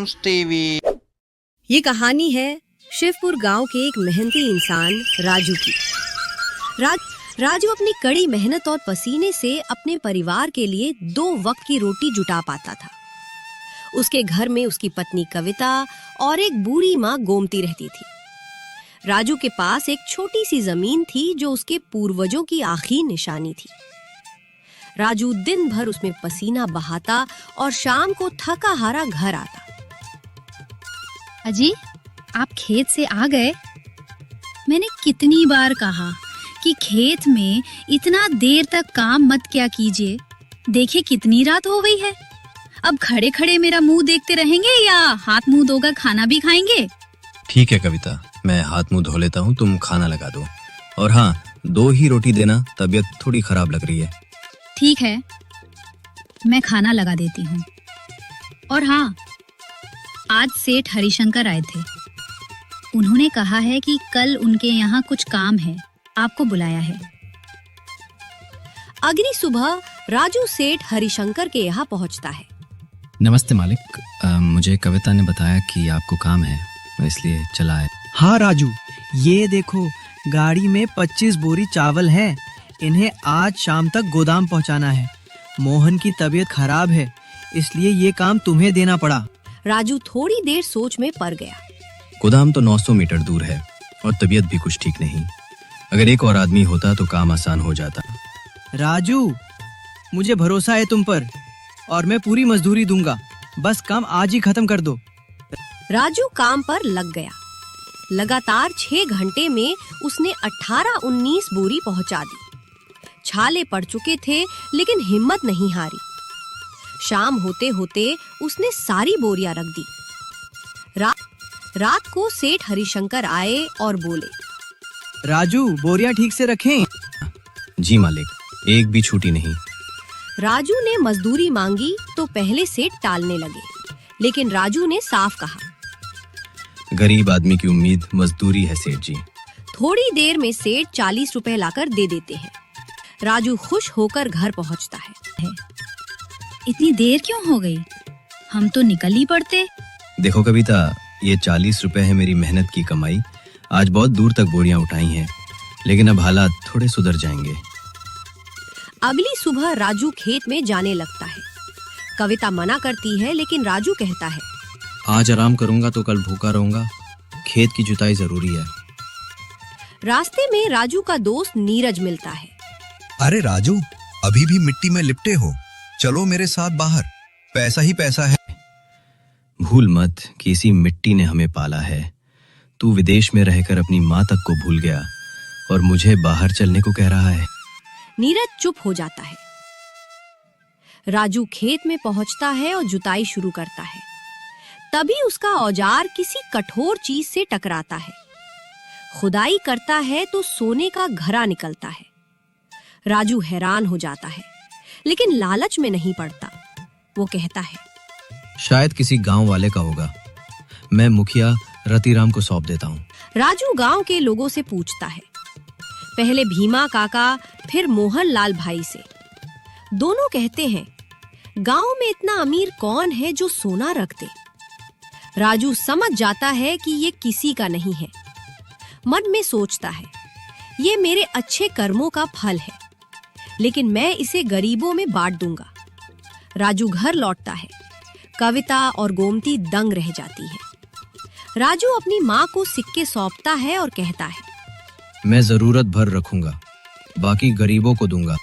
Times TV. ये कहानी है शिवपुर गांव के एक मेहनती इंसान राजू की। राजू अपनी कड़ी मेहनत और पसीने से अपने परिवार के लिए 2 वक्त की रोटी जुटा पाता था। उसके घर में उसकी पत्नी कविता और एक बूढ़ी माँ गोमती रहती थी। राजू के पास एक छोटी सी जमीन थी जो उसके पूर्वजों की आखिरी निशानी थी। राजू दिन भर उसमें पसीना बहाता और शाम को थका हारा घर आता। अजी, आप खेत से आ गए? मैंने कितनी बार कहा कि खेत में इतना देर तक काम मत क्या कीजिए। देखिए कितनी रात हो गई है। अब खड़े खड़े मेरा मुंह देखते रहेंगे या हाथ मुंह धोकर खाना भी खाएंगे? ठीक है कविता, मैं हाथ मुंह धो लेता हूँ, तुम खाना लगा दो। और हाँ, 2 ही रोटी देना, तबीयत थोड़ी खराब लग रही है। ठीक है, मैं खाना लगा देती हूँ। और हाँ, आज सेठ हरिशंकर आए थे। उन्होंने कहा है कि कल उनके यहाँ कुछ काम है, आपको बुलाया है। अगली सुबह राजू सेठ हरिशंकर के यहाँ पहुँचता है। नमस्ते मालिक, मुझे कविता ने बताया कि आपको काम है, इसलिए चला है। हाँ राजू, ये देखो गाड़ी में 25 बोरी चावल है। इन्हें आज शाम तक गोदाम पहुंचाना है। मोहन की तबीयत खराब है, इसलिए ये काम तुम्हें देना पड़ा। राजू थोड़ी देर सोच में पड़ गया। गोदाम तो 900 मीटर दूर है और तबीयत भी कुछ ठीक नहीं। अगर एक और आदमी होता तो काम आसान हो जाता। राजू, मुझे भरोसा है तुम पर और मैं पूरी मजदूरी दूंगा। बस काम आज ही खत्म कर दो। राजू काम पर लग गया। लगातार 6 घंटे में उसने 18-19 बोरी पहुंचा दी। छाले पड़ चुके थे लेकिन हिम्मत नहीं हारी। शाम होते होते उसने सारी बोरियां रख दी। रात को सेठ हरिशंकर आए और बोले, राजू, बोरियां ठीक से रखें। जी मालिक, एक भी छूटी नहीं। राजू ने मजदूरी मांगी तो पहले सेठ टालने लगे, लेकिन राजू ने साफ कहा, गरीब आदमी की उम्मीद मजदूरी है सेठ जी। थोड़ी देर में सेठ 40 रुपए लाकर दे देते हैं। राजू खुश होकर घर पहुंचता है। इतनी देर क्यों हो गई? हम तो निकल ही पड़ते। देखो कविता, ये 40 रुपए है मेरी मेहनत की कमाई। आज बहुत दूर तक बोरियां उठाई हैं, लेकिन अब हालात थोड़े सुधर जाएंगे। अगली सुबह राजू खेत में जाने लगता है। कविता मना करती है, लेकिन राजू कहता है, आज आराम करूंगा तो कल भूखा रहूंगा। खेत की जुताई जरूरी है। रास्ते में राजू का दोस्त नीरज मिलता है। अरे राजू, अभी भी मिट्टी में लिपटे हो? चलो मेरे साथ बाहर, पैसा ही पैसा है। भूल मत कि इसी मिट्टी ने हमें पाला है। तू विदेश में रहकर अपनी माँ तक को भूल गया और मुझे बाहर चलने को कह रहा है। नीरज चुप हो जाता है। राजू खेत में पहुंचता है और जुताई शुरू करता है। तभी उसका औजार किसी कठोर चीज से टकराता है। खुदाई करता है तो सोने का घड़ा निकलता है। राजू हैरान हो जाता है, लेकिन लालच में नहीं पड़ता। वो कहता है, शायद किसी गांव वाले का होगा। मैं मुखिया रतिराम को सौंप देता हूँ। राजू गांव के लोगों से पूछता है, पहले भीमा काका, फिर मोहन लाल भाई से। दोनों कहते हैं, गांव में इतना अमीर कौन है जो सोना रख दे। राजू समझ जाता है कि ये किसी का नहीं है। मन में सोचता है, ये मेरे अच्छे कर्मों का फल है, लेकिन मैं इसे गरीबों में बांट दूंगा। राजू घर लौटता है। कविता और गोमती दंग रह जाती है। राजू अपनी माँ को सिक्के सौंपता है और कहता है, मैं जरूरत भर रखूंगा, बाकी गरीबों को दूंगा।